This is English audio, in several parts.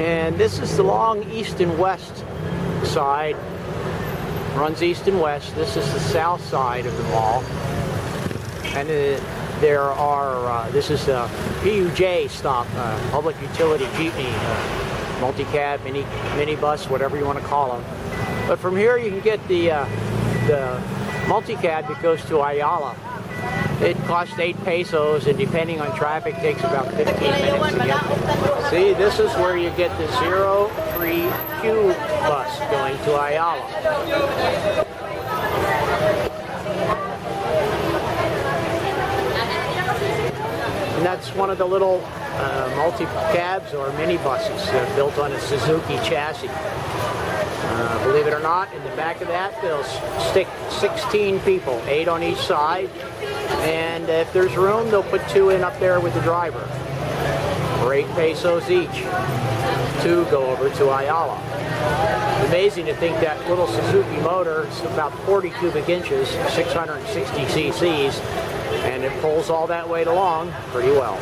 And this is the long east and west side. Runs east and west. This is the south side of the mall. And there are, this is a PUJ stop, public utility jeepney, multi-cab, minibus, whatever you want to call them. But from here you can get the multi-cab that goes to Ayala. It costs 8 pesos, and depending on traffic, takes about 15 minutes to get. See, this is where you get the 03Q bus going to Ayala. And that's one of the little multi-cabs or minibuses built on a Suzuki chassis. Believe it or not, in the back of that, they'll stick 16 people, 8 on each side. And if there's room, they'll put 2 in up there with the driver for 8 pesos each to go over to Ayala. It's amazing to think that little Suzuki motor is about 40 cubic inches, 660 cc's, and it pulls all that weight along pretty well.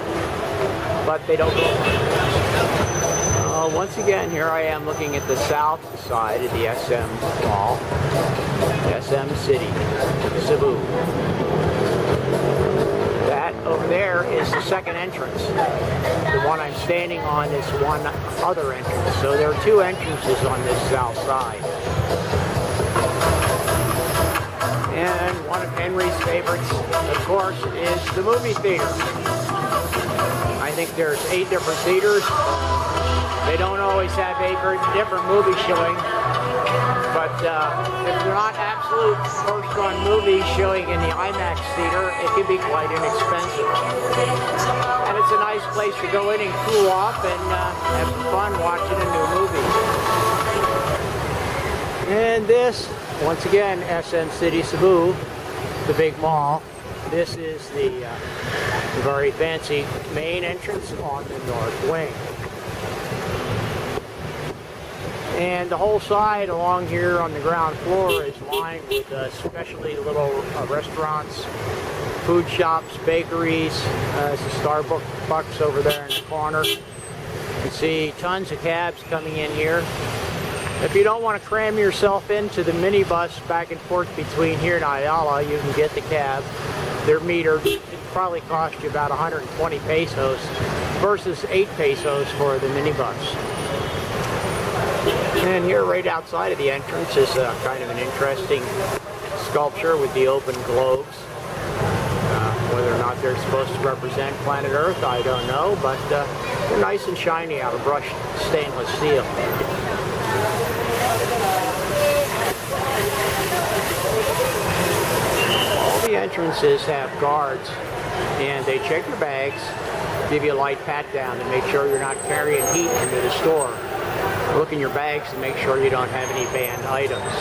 But they don't go. Once again, here I am looking at the south side of the SM Mall, SM City Cebu. That over there is the second entrance. The one I'm standing on is one other entrance. So there are 2 entrances on this south side. And one of Henry's favorites, of course, is the movie theater. I think there's 8 different theaters. They don't always have 8 different movie showing, but if they're not absolute first-run movies showing in the IMAX theater, it can be quite inexpensive. And it's a nice place to go in and cool off and have some fun watching a new movie. And this, once again, SM City Cebu, the big mall. This is the very fancy main entrance on the north wing. And the whole side along here on the ground floor is lined with specialty little restaurants, food shops, bakeries. There's a Starbucks over there in the corner. You can see tons of cabs coming in here. If you don't want to cram yourself into the minibus back and forth between here and Ayala, you can get the cab. They're metered. It probably cost you about 120 pesos versus 8 pesos for the minibus. And here right outside of the entrance is kind of an interesting sculpture with the open globes. Whether or not they're supposed to represent planet Earth, I don't know, but they're nice and shiny out of brushed stainless steel. All the entrances have guards, and they check your bags, give you a light pat down to make sure you're not carrying heat into the store. Look in your bags to make sure you don't have any banned items.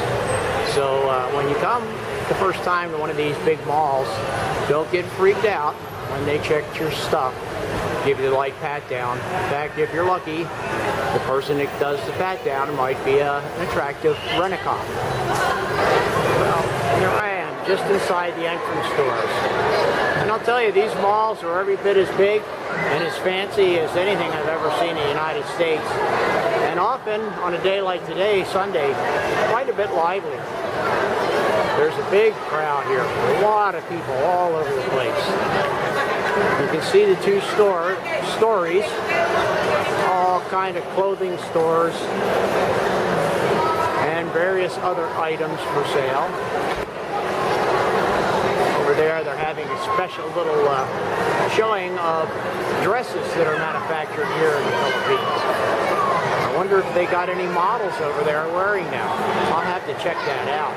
So when you come the first time to one of these big malls, don't get freaked out when they check your stuff, give you the light pat down. In fact, if you're lucky, the person that does the pat down might be an attractive rent-a-cop. Well, here I am, just inside the entrance doors. And I'll tell you, these malls are every bit as big and as fancy as anything I've ever seen in the United States. And often, on a day like today, Sunday, quite a bit lively. There's a big crowd here, a lot of people all over the place. You can see the 2 stories, all kind of clothing stores and various other items for sale. Over there, they're having a special little showing of dresses that are manufactured here in the Philippines. I wonder if they got any models over there wearing them. I'll have to check that out.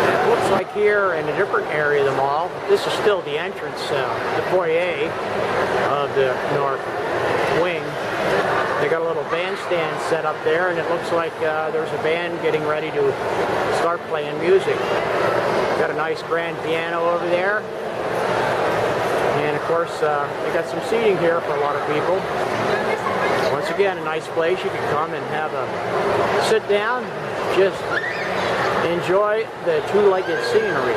It looks like here in a different area of the mall, this is still the entrance, the foyer of the north wing. They got a little bandstand set up there, and it looks like there's a band getting ready to start playing music. Got a nice grand piano over there. And of course, they got some seating here for a lot of people. Once again, a nice place. You can come and have a sit down, just enjoy the 2-legged scenery.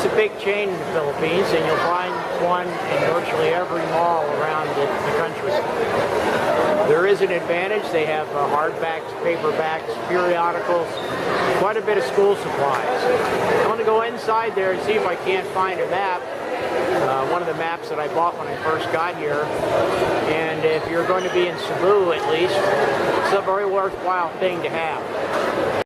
It's a big chain in the Philippines, and you'll find one in virtually every mall around the country. There is an advantage. They have hardbacks, paperbacks, periodicals, quite a bit of school supplies. I'm going to go inside there and see if I can't find a map. One of the maps that I bought when I first got here. And if you're going to be in Cebu at least, it's a very worthwhile thing to have.